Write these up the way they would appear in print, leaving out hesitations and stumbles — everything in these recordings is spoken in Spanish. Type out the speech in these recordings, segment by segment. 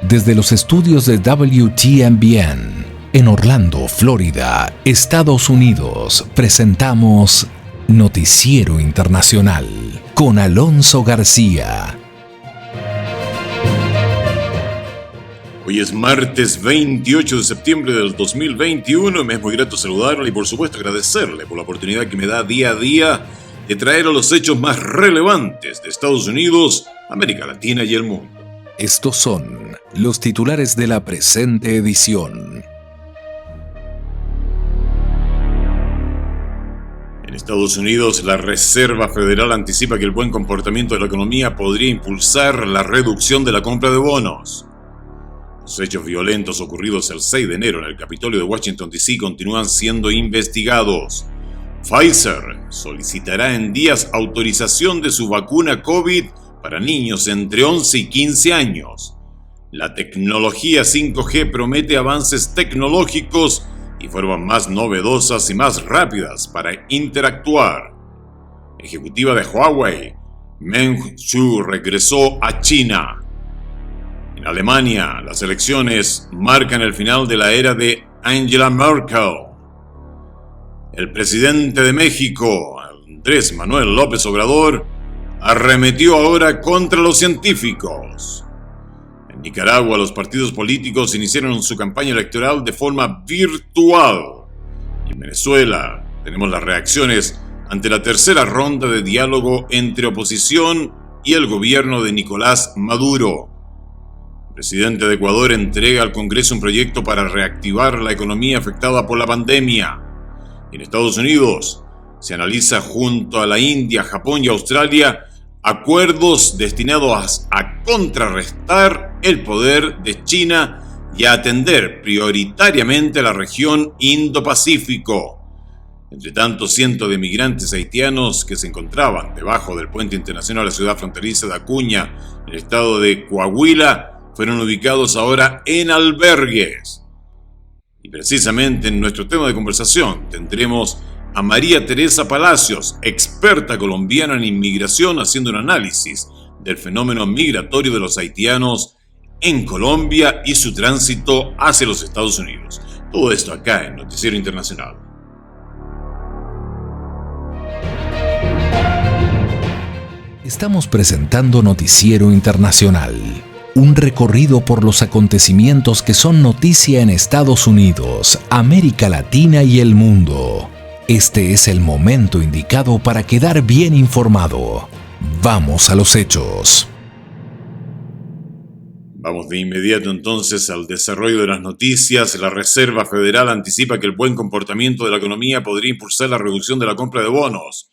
Desde los estudios de WTMBN en Orlando, Florida, Estados Unidos, presentamos Noticiero Internacional con Alonso García. Hoy es martes 28 de septiembre del 2021 y me es muy grato saludarle y por supuesto agradecerle por la oportunidad que me da día a día de traer a los hechos más relevantes de Estados Unidos, América Latina y el mundo. Estos son los titulares de la presente edición. En Estados Unidos, la Reserva Federal anticipa que el buen comportamiento de la economía podría impulsar la reducción de la compra de bonos. Los hechos violentos ocurridos el 6 de enero en el Capitolio de Washington, D.C. continúan siendo investigados. Pfizer solicitará en días autorización de su vacuna COVID para niños entre 11 y 15 años. La tecnología 5G promete avances tecnológicos y formas más novedosas y más rápidas para interactuar. Ejecutiva de Huawei, Meng Zhu, regresó a China. En Alemania, las elecciones marcan el final de la era de Angela Merkel. El presidente de México, Andrés Manuel López Obrador, arremetió ahora contra los científicos. En Nicaragua, los partidos políticos iniciaron su campaña electoral de forma virtual. Y en Venezuela, tenemos las reacciones ante la tercera ronda de diálogo entre oposición y el gobierno de Nicolás Maduro. El presidente de Ecuador entrega al Congreso un proyecto para reactivar la economía afectada por la pandemia. En Estados Unidos, se analiza junto a la India, Japón y Australia acuerdos destinados a contrarrestar el poder de China y a atender prioritariamente a la región Indo-Pacífico. Entre tanto, cientos de migrantes haitianos que se encontraban debajo del puente internacional a la ciudad fronteriza de Acuña, en el estado de Coahuila, fueron ubicados ahora en albergues. Y precisamente en nuestro tema de conversación tendremos a María Teresa Palacios, experta colombiana en inmigración, haciendo un análisis del fenómeno migratorio de los haitianos en Colombia y su tránsito hacia los Estados Unidos. Todo esto acá en Noticiero Internacional. Estamos presentando Noticiero Internacional, un recorrido por los acontecimientos que son noticia en Estados Unidos, América Latina y el mundo. Este es el momento indicado para quedar bien informado. Vamos a los hechos. Vamos de inmediato entonces al desarrollo de las noticias. La Reserva Federal anticipa que el buen comportamiento de la economía podría impulsar la reducción de la compra de bonos.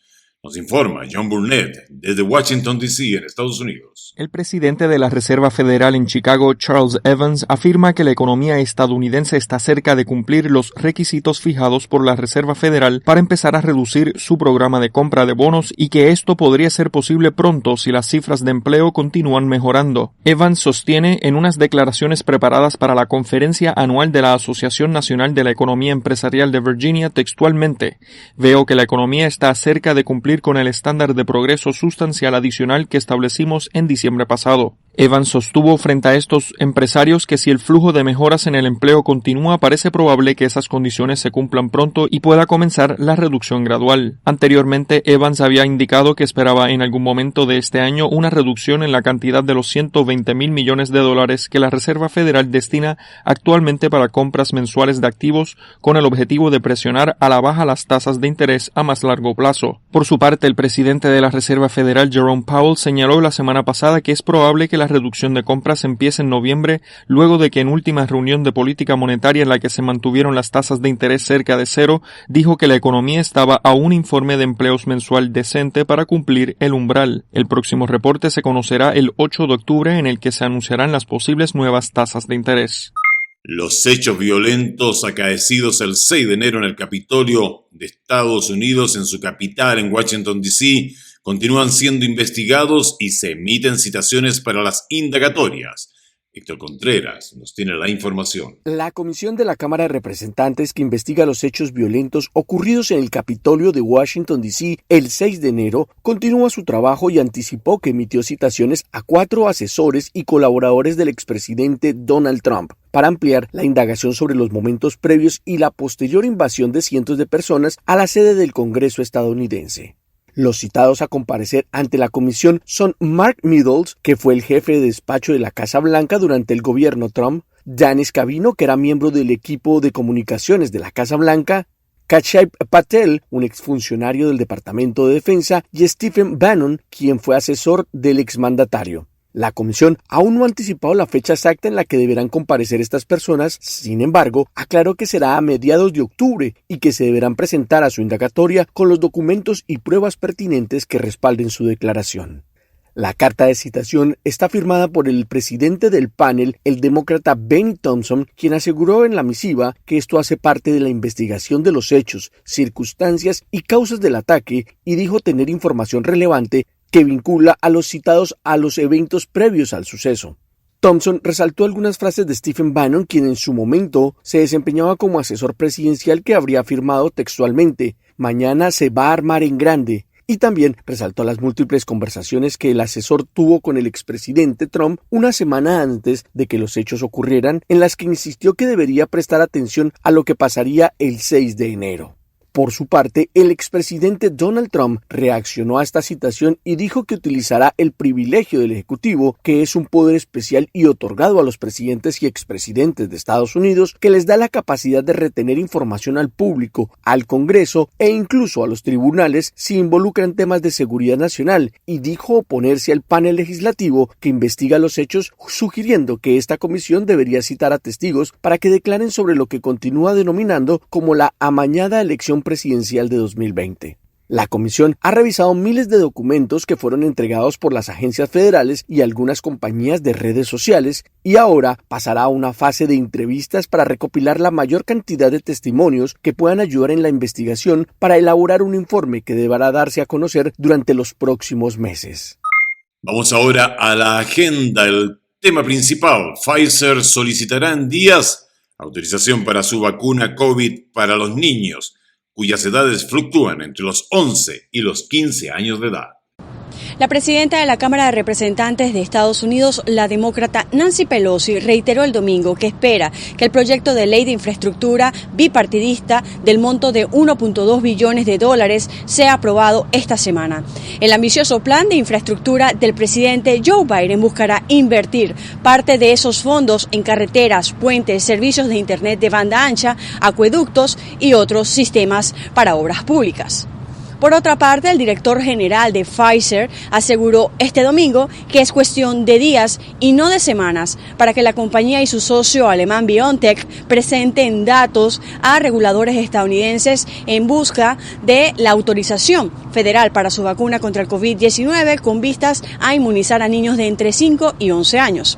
Nos informa John Burnett desde Washington, D.C., en Estados Unidos. El presidente de la Reserva Federal en Chicago, Charles Evans, afirma que la economía estadounidense está cerca de cumplir los requisitos fijados por la Reserva Federal para empezar a reducir su programa de compra de bonos y que esto podría ser posible pronto si las cifras de empleo continúan mejorando. Evans sostiene en unas declaraciones preparadas para la conferencia anual de la Asociación Nacional de la Economía Empresarial de Virginia textualmente: "Veo que la economía está cerca de cumplir con el estándar de progreso sustancial adicional que establecimos en diciembre pasado". Evans sostuvo frente a estos empresarios que si el flujo de mejoras en el empleo continúa, parece probable que esas condiciones se cumplan pronto y pueda comenzar la reducción gradual. Anteriormente, Evans había indicado que esperaba en algún momento de este año una reducción en la cantidad de los $120,000 millones que la Reserva Federal destina actualmente para compras mensuales de activos, con el objetivo de presionar a la baja las tasas de interés a más largo plazo. Por su parte, el presidente de la Reserva Federal, Jerome Powell, señaló la semana pasada que es probable que la reducción de compras empiece en noviembre, luego de que en última reunión de política monetaria en la que se mantuvieron las tasas de interés cerca de cero, dijo que la economía estaba a un informe de empleos mensual decente para cumplir el umbral. El próximo reporte se conocerá el 8 de octubre, en el que se anunciarán las posibles nuevas tasas de interés. Los hechos violentos acaecidos el 6 de enero en el Capitolio de Estados Unidos, en su capital, en Washington, D.C., continúan siendo investigados y se emiten citaciones para las indagatorias. Héctor Contreras nos tiene la información. La comisión de la Cámara de Representantes que investiga los hechos violentos ocurridos en el Capitolio de Washington, D.C. el 6 de enero continúa su trabajo y anticipó que emitió citaciones a 4 asesores y colaboradores del expresidente Donald Trump para ampliar la indagación sobre los momentos previos y la posterior invasión de cientos de personas a la sede del Congreso estadounidense. Los citados a comparecer ante la comisión son Mark Meadows, que fue el jefe de despacho de la Casa Blanca durante el gobierno Trump, Dan Scavino, que era miembro del equipo de comunicaciones de la Casa Blanca, Kashyap Patel, un exfuncionario del Departamento de Defensa, y Stephen Bannon, quien fue asesor del exmandatario. La comisión aún no ha anticipado la fecha exacta en la que deberán comparecer estas personas, sin embargo, aclaró que será a mediados de octubre y que se deberán presentar a su indagatoria con los documentos y pruebas pertinentes que respalden su declaración. La carta de citación está firmada por el presidente del panel, el demócrata Benny Thompson, quien aseguró en la misiva que esto hace parte de la investigación de los hechos, circunstancias y causas del ataque y dijo tener información relevante que vincula a los citados a los eventos previos al suceso. Thompson resaltó algunas frases de Stephen Bannon, quien en su momento se desempeñaba como asesor presidencial, que habría afirmado textualmente: «Mañana se va a armar en grande», y también resaltó las múltiples conversaciones que el asesor tuvo con el expresidente Trump una semana antes de que los hechos ocurrieran, en las que insistió que debería prestar atención a lo que pasaría el 6 de enero. Por su parte, el expresidente Donald Trump reaccionó a esta citación y dijo que utilizará el privilegio del Ejecutivo, que es un poder especial y otorgado a los presidentes y expresidentes de Estados Unidos, que les da la capacidad de retener información al público, al Congreso e incluso a los tribunales si involucran temas de seguridad nacional, y dijo oponerse al panel legislativo que investiga los hechos, sugiriendo que esta comisión debería citar a testigos para que declaren sobre lo que continúa denominando como la amañada elección presidencial de 2020. La comisión ha revisado miles de documentos que fueron entregados por las agencias federales y algunas compañías de redes sociales, y ahora pasará a una fase de entrevistas para recopilar la mayor cantidad de testimonios que puedan ayudar en la investigación para elaborar un informe que deberá darse a conocer durante los próximos meses. Vamos ahora a la agenda, el tema principal. Pfizer solicitará en días autorización para su vacuna COVID para los niños, cuyas edades fluctúan entre los 11 y los 15 años de edad. La presidenta de la Cámara de Representantes de Estados Unidos, la demócrata Nancy Pelosi, reiteró el domingo que espera que el proyecto de ley de infraestructura bipartidista del monto de $1.2 billones sea aprobado esta semana. El ambicioso plan de infraestructura del presidente Joe Biden buscará invertir parte de esos fondos en carreteras, puentes, servicios de Internet de banda ancha, acueductos y otros sistemas para obras públicas. Por otra parte, el director general de Pfizer aseguró este domingo que es cuestión de días y no de semanas para que la compañía y su socio alemán BioNTech presenten datos a reguladores estadounidenses en busca de la autorización federal para su vacuna contra el COVID-19 con vistas a inmunizar a niños de entre 5 y 11 años.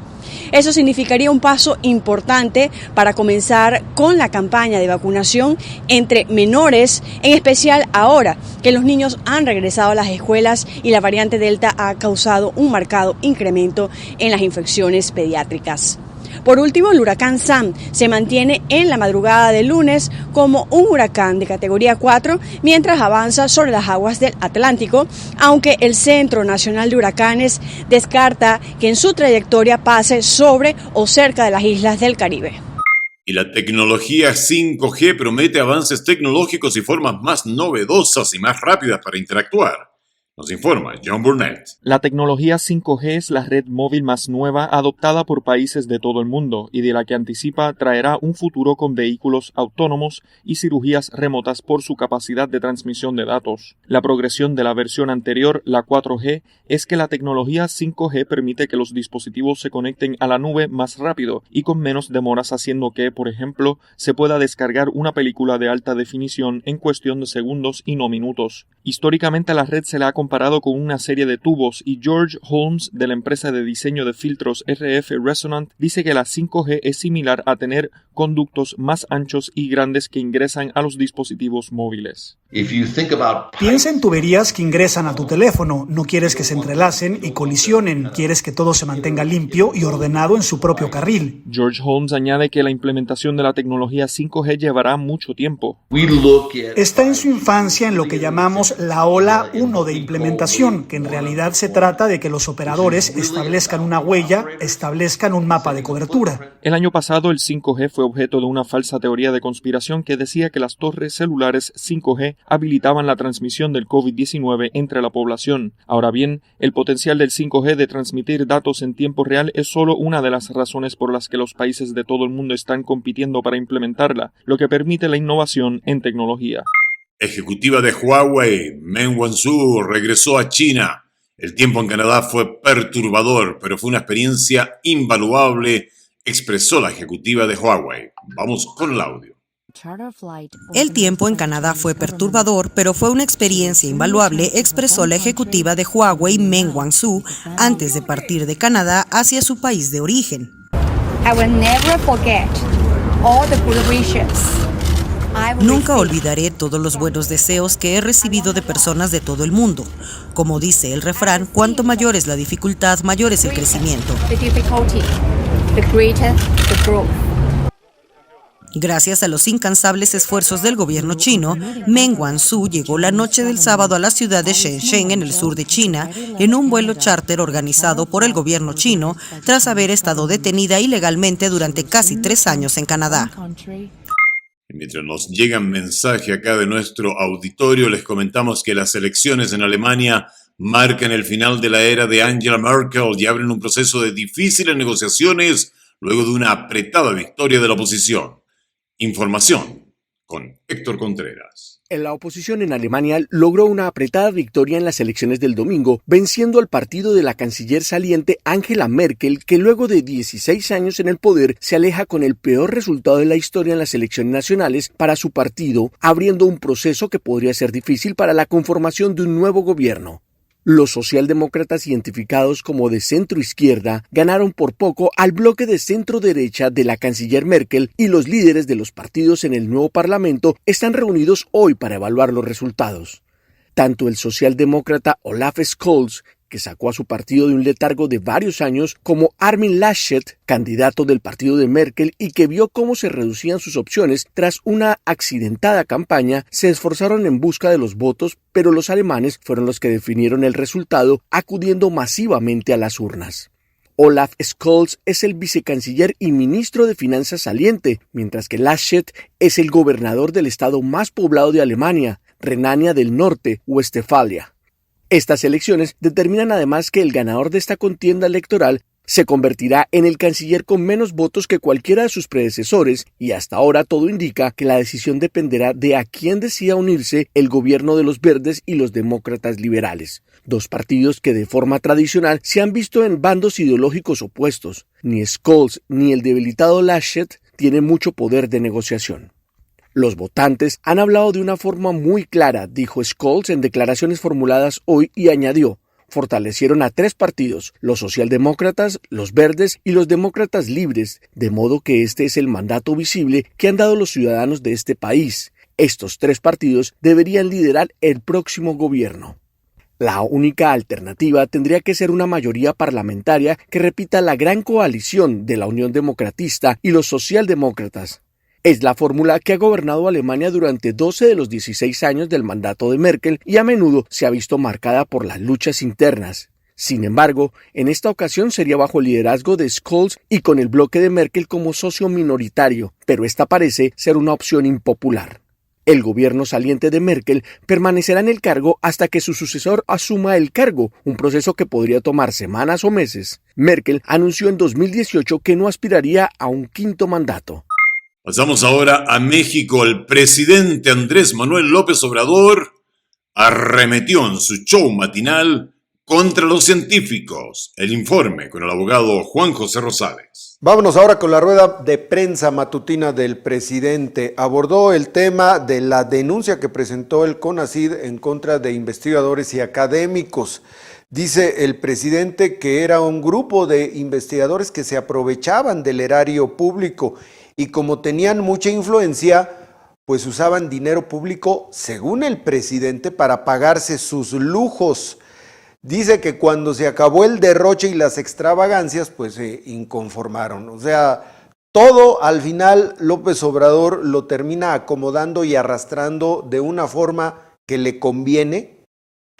Eso significaría un paso importante para comenzar con la campaña de vacunación entre menores, en especial ahora que los niños han regresado a las escuelas y la variante Delta ha causado un marcado incremento en las infecciones pediátricas. Por último, el huracán Sam se mantiene en la madrugada del lunes como un huracán de categoría 4 mientras avanza sobre las aguas del Atlántico, aunque el Centro Nacional de Huracanes descarta que en su trayectoria pase sobre o cerca de las islas del Caribe. Y la tecnología 5G promete avances tecnológicos y formas más novedosas y más rápidas para interactuar. Nos informa John Burnett. La tecnología 5G es la red móvil más nueva adoptada por países de todo el mundo y de la que anticipa traerá un futuro con vehículos autónomos y cirugías remotas por su capacidad de transmisión de datos. La progresión de la versión anterior, la 4G, es que la tecnología 5G permite que los dispositivos se conecten a la nube más rápido y con menos demoras, haciendo que, por ejemplo, se pueda descargar una película de alta definición en cuestión de segundos y no minutos. Históricamente la red se la ha comparado con una serie de tubos y George Holmes de la empresa de diseño de filtros RF Resonant dice que la 5G es similar a tener conductos más anchos y grandes que ingresan a los dispositivos móviles. Piensa en tuberías que ingresan a tu teléfono. No quieres que se entrelacen y colisionen. Quieres que todo se mantenga limpio y ordenado en su propio carril. George Holmes añade que la implementación de la tecnología 5G llevará mucho tiempo. Está en su infancia en lo que llamamos la ola 1 de implementación, que en realidad se trata de que los operadores establezcan una huella, establezcan un mapa de cobertura. El año pasado el 5G fue objeto de una falsa teoría de conspiración que decía que las torres celulares 5G habilitaban la transmisión del COVID-19 entre la población. Ahora bien, el potencial del 5G de transmitir datos en tiempo real es solo una de las razones por las que los países de todo el mundo están compitiendo para implementarla, lo que permite la innovación en tecnología. Ejecutiva de Huawei, Meng Wanzhou, regresó a China. El tiempo en Canadá fue perturbador, pero fue una experiencia invaluable, expresó la ejecutiva de Huawei. Vamos con el audio. El tiempo en Canadá fue perturbador, pero fue una experiencia invaluable, expresó la ejecutiva de Huawei, Meng Wanzhou, antes de partir de Canadá hacia su país de origen. Nunca olvidaré todos los buenos deseos que he recibido de personas de todo el mundo. Como dice el refrán, cuanto mayor es la dificultad, mayor es el crecimiento. Gracias a los incansables esfuerzos del gobierno chino, Meng Wanzhou llegó la noche del sábado a la ciudad de Shenzhen, en el sur de China, en un vuelo charter organizado por el gobierno chino, tras haber estado detenida ilegalmente durante casi 3 años en Canadá. Mientras nos llegan mensajes acá de nuestro auditorio, les comentamos que las elecciones en Alemania marcan el final de la era de Angela Merkel y abren un proceso de difíciles negociaciones luego de una apretada victoria de la oposición. Información con Héctor Contreras. La oposición en Alemania logró una apretada victoria en las elecciones del domingo, venciendo al partido de la canciller saliente Angela Merkel, que luego de 16 años en el poder se aleja con el peor resultado de la historia en las elecciones nacionales para su partido, abriendo un proceso que podría ser difícil para la conformación de un nuevo gobierno. Los socialdemócratas, identificados como de centro-izquierda, ganaron por poco al bloque de centro-derecha de la canciller Merkel, y los líderes de los partidos en el nuevo parlamento están reunidos hoy para evaluar los resultados. Tanto el socialdemócrata Olaf Scholz, que sacó a su partido de un letargo de varios años, como Armin Laschet, candidato del partido de Merkel y que vio cómo se reducían sus opciones tras una accidentada campaña, se esforzaron en busca de los votos, pero los alemanes fueron los que definieron el resultado, acudiendo masivamente a las urnas. Olaf Scholz es el vicecanciller y ministro de Finanzas saliente, mientras que Laschet es el gobernador del estado más poblado de Alemania, Renania del Norte, Westfalia. Estas elecciones determinan además que el ganador de esta contienda electoral se convertirá en el canciller con menos votos que cualquiera de sus predecesores, y hasta ahora todo indica que la decisión dependerá de a quién decida unirse el gobierno de los verdes y los demócratas liberales, dos partidos que de forma tradicional se han visto en bandos ideológicos opuestos. Ni Scholz ni el debilitado Laschet tienen mucho poder de negociación. Los votantes han hablado de una forma muy clara, dijo Scholz en declaraciones formuladas hoy, y añadió: fortalecieron a 3 partidos, los socialdemócratas, los verdes y los demócratas libres, de modo que este es el mandato visible que han dado los ciudadanos de este país. Estos 3 partidos deberían liderar el próximo gobierno. La única alternativa tendría que ser una mayoría parlamentaria que repita la gran coalición de la Unión Democratista y los socialdemócratas. Es la fórmula que ha gobernado Alemania durante 12 de los 16 años del mandato de Merkel y a menudo se ha visto marcada por las luchas internas. Sin embargo, en esta ocasión sería bajo el liderazgo de Scholz y con el bloque de Merkel como socio minoritario, pero esta parece ser una opción impopular. El gobierno saliente de Merkel permanecerá en el cargo hasta que su sucesor asuma el cargo, un proceso que podría tomar semanas o meses. Merkel anunció en 2018 que no aspiraría a un 5º mandato. Pasamos ahora a México. El presidente Andrés Manuel López Obrador arremetió en su show matinal contra los científicos. El informe con el abogado Juan José Rosales. Vámonos ahora con la rueda de prensa matutina del presidente. Abordó el tema de la denuncia que presentó el CONACYT en contra de investigadores y académicos. Dice el presidente que era un grupo de investigadores que se aprovechaban del erario público y como tenían mucha influencia, pues usaban dinero público, según el presidente, para pagarse sus lujos. Dice que cuando se acabó el derroche y las extravagancias, pues se inconformaron. O sea, todo al final López Obrador lo termina acomodando y arrastrando de una forma que le conviene.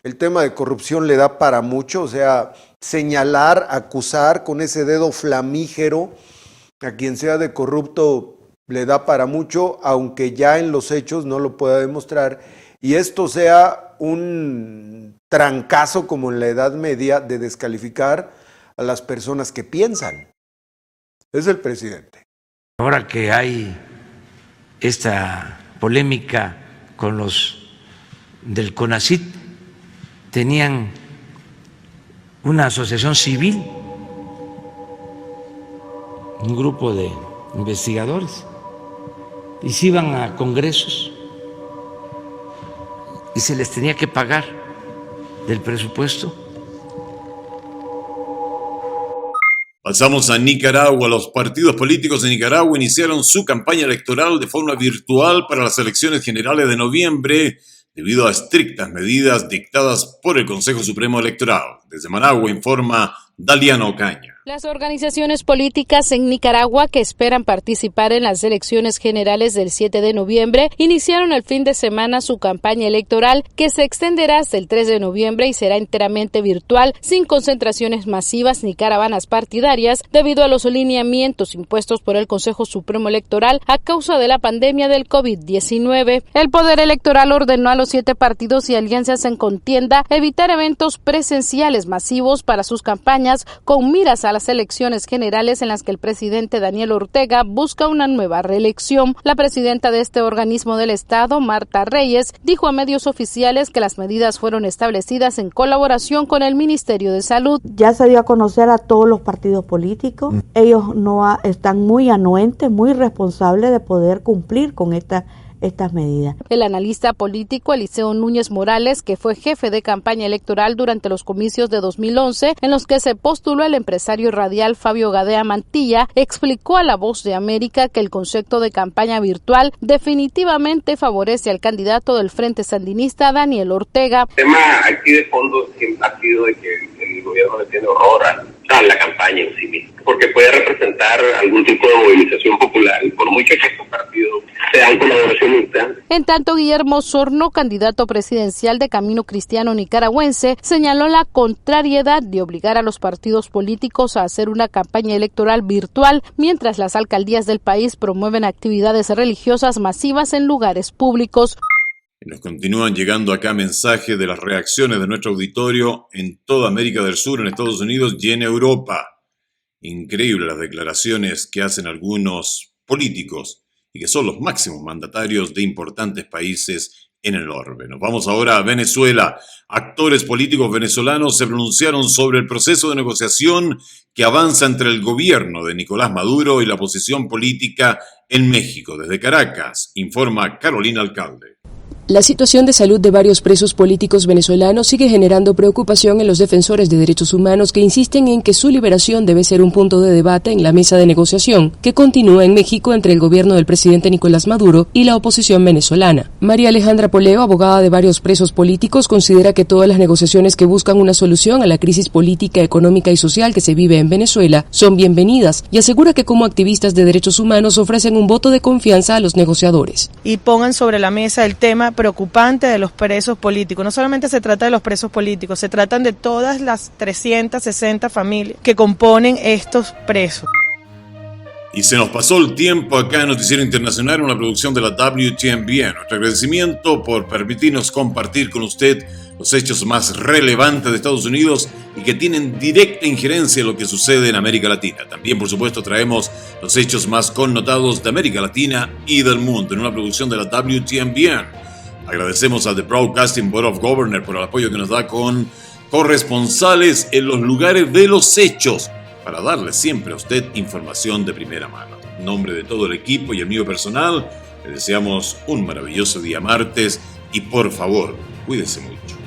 El tema de corrupción le da para mucho, o sea, señalar, acusar con ese dedo flamígero a quien sea de corrupto le da para mucho, aunque ya en los hechos no lo pueda demostrar, y esto sea un trancazo como en la Edad Media de descalificar a las personas que piensan. Es el presidente. Ahora que hay esta polémica con los del CONACYT, tenían una asociación civil, un grupo de investigadores, y se iban a congresos y se les tenía que pagar del presupuesto. Pasamos a Nicaragua. Los partidos políticos de Nicaragua iniciaron su campaña electoral de forma virtual para las elecciones generales de noviembre, debido a estrictas medidas dictadas por el Consejo Supremo Electoral. Desde Managua informa Daliana Ocaña. Las organizaciones políticas en Nicaragua que esperan participar en las elecciones generales del 7 de noviembre iniciaron el fin de semana su campaña electoral, que se extenderá hasta el 3 de noviembre y será enteramente virtual, sin concentraciones masivas ni caravanas partidarias, debido a los lineamientos impuestos por el Consejo Supremo Electoral a causa de la pandemia del COVID-19. El Poder Electoral ordenó a los 7 partidos y alianzas en contienda evitar eventos presenciales masivos para sus campañas, con miras a las elecciones generales en las que el presidente Daniel Ortega busca una nueva reelección. La presidenta de este organismo del Estado, Marta Reyes, dijo a medios oficiales que las medidas fueron establecidas en colaboración con el Ministerio de Salud. Ya se dio a conocer a todos los partidos políticos. Ellos están muy anuentes, muy responsables de poder cumplir con estas medidas. El analista político Eliseo Núñez Morales, que fue jefe de campaña electoral durante los comicios de 2011, en los que se postuló el empresario radial Fabio Gadea Mantilla, explicó a La Voz de América que el concepto de campaña virtual definitivamente favorece al candidato del Frente Sandinista, Daniel Ortega. El tema aquí de fondo siempre ha sido de que el gobierno le tiene horror a la campaña en sí misma, porque puede representar algún tipo de movilización popular, y por mucho que estos partidos sean colaboracionistas. En tanto, Guillermo Osorno, candidato presidencial de Camino Cristiano Nicaragüense, señaló la contrariedad de obligar a los partidos políticos a hacer una campaña electoral virtual, mientras las alcaldías del país promueven actividades religiosas masivas en lugares públicos. Nos continúan llegando acá mensajes de las reacciones de nuestro auditorio en toda América del Sur, en Estados Unidos y en Europa. Increíble las declaraciones que hacen algunos políticos y que son los máximos mandatarios de importantes países en el orbe. Nos vamos ahora a Venezuela. Actores políticos venezolanos se pronunciaron sobre el proceso de negociación que avanza entre el gobierno de Nicolás Maduro y la oposición política en México. Desde Caracas, informa Carolina Alcalde. La situación de salud de varios presos políticos venezolanos sigue generando preocupación en los defensores de derechos humanos, que insisten en que su liberación debe ser un punto de debate en la mesa de negociación que continúa en México entre el gobierno del presidente Nicolás Maduro y la oposición venezolana. María Alejandra Poleo, abogada de varios presos políticos, considera que todas las negociaciones que buscan una solución a la crisis política, económica y social que se vive en Venezuela son bienvenidas, y asegura que como activistas de derechos humanos ofrecen un voto de confianza a los negociadores. Y pongan sobre la mesa el tema preocupante de los presos políticos. No solamente se trata de los presos políticos, se tratan de todas las 360 familias que componen estos presos. Y se nos pasó el tiempo acá en Noticiero Internacional, una producción de la WTMBN. Nuestro agradecimiento por permitirnos compartir con usted los hechos más relevantes de Estados Unidos y que tienen directa injerencia en lo que sucede en América Latina. También, por supuesto, traemos los hechos más connotados de América Latina y del mundo en una producción de la WTMBN. Agradecemos a The Broadcasting Board of Governors por el apoyo que nos da con corresponsales en los lugares de los hechos, para darle siempre a usted información de primera mano. En nombre de todo el equipo y el mío personal, le deseamos un maravilloso día martes y por favor, cuídese mucho.